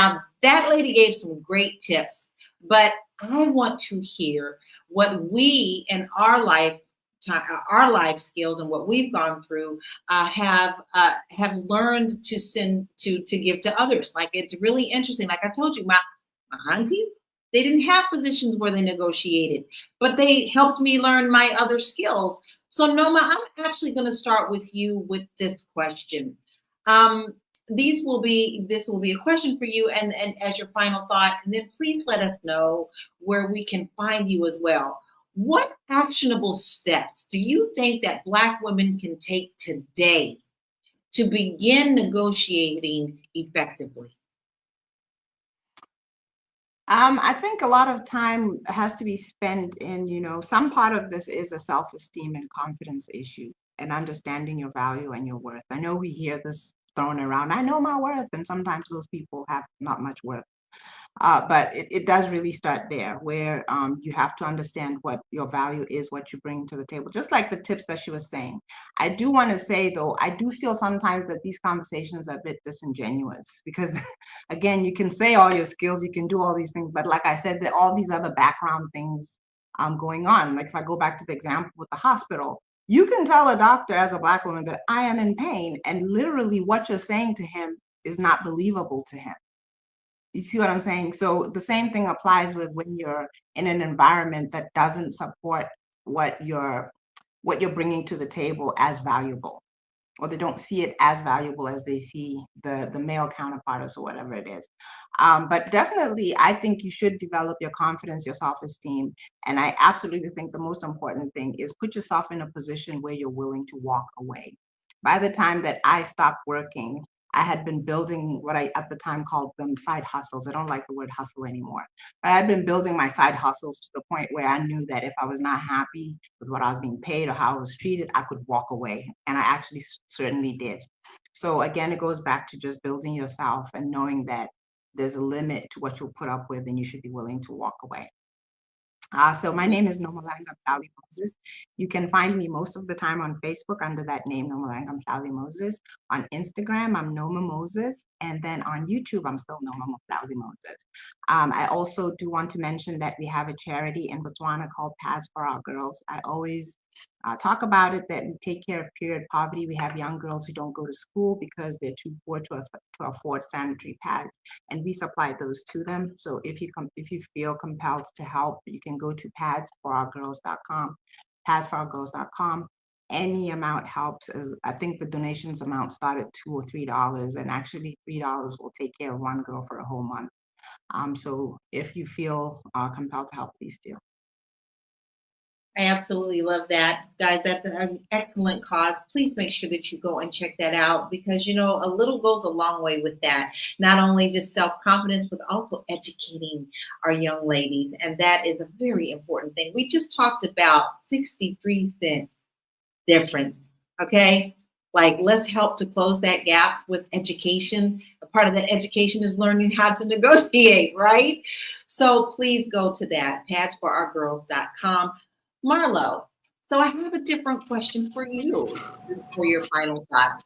Now, that lady gave some great tips, but I want to hear what we in our our life skills and what we've gone through have learned to send to give to others. Like it's really interesting. Like I told you, my aunties, they didn't have positions where they negotiated, but they helped me learn my other skills. So Noma, I'm actually going to start with you with this question. Um, this will be a question for you, and as your final thought, and then please let us know where we can find you as well. What actionable steps do you think that Black women can take today to begin negotiating effectively? I think a lot of time has to be spent in, some part of this is a self-esteem and confidence issue and understanding your value and your worth. I know we hear this thrown around, I know my worth, and sometimes those people have not much worth. But it does really start there, where you have to understand what your value is, what you bring to the table, just like the tips that she was saying. I do want to say, though, I do feel sometimes that these conversations are a bit disingenuous because, again, you can say all your skills, you can do all these things, but like I said, there are all these other background things going on. Like if I go back to the example with the hospital, you can tell a doctor as a Black woman that I am in pain, and literally what you're saying to him is not believable to him. You see what I'm saying? So the same thing applies with when you're in an environment that doesn't support what you're bringing to the table as valuable, or they don't see it as valuable as they see the male counterpart or whatever it is. But definitely, I think you should develop your confidence, your self-esteem, and I absolutely think the most important thing is put yourself in a position where you're willing to walk away. By the time that I stopped working, I had been building what I at the time called them side hustles. I don't like the word hustle anymore. But I'd been building my side hustles to the point where I knew that if I was not happy with what I was being paid or how I was treated, I could walk away. And I actually certainly did. So again, it goes back to just building yourself and knowing that there's a limit to what you'll put up with and you should be willing to walk away. So my name is Nomalanga Sally Moses. You can find me most of the time on Facebook under that name, Nomalanga Sally Moses. On Instagram, I'm Noma Moses. And then on YouTube, I'm still Noma Sally Moses. I also do want to mention that we have a charity in Botswana called Paths for Our Girls. I always talk about it, that we take care of period poverty. We have young girls who don't go to school because they're too poor to afford sanitary pads, and we supply those to them. So if you feel compelled to help, you can go to padsforourgirls.com, padsforourgirls.com. Any amount helps. I think the donations amount start at $2 or $3, and actually $3 will take care of one girl for a whole month. So if you feel compelled to help, please do. I absolutely love that. Guys, that's an excellent cause. Please make sure that you go and check that out because, a little goes a long way with that. Not only just self-confidence, but also educating our young ladies. And that is a very important thing. We just talked about 63-cent difference, okay? Like, let's help to close that gap with education. A part of that education is learning how to negotiate, right? So please go to that, padsforourgirls.com. Marlo, so I have a different question for you for your final thoughts.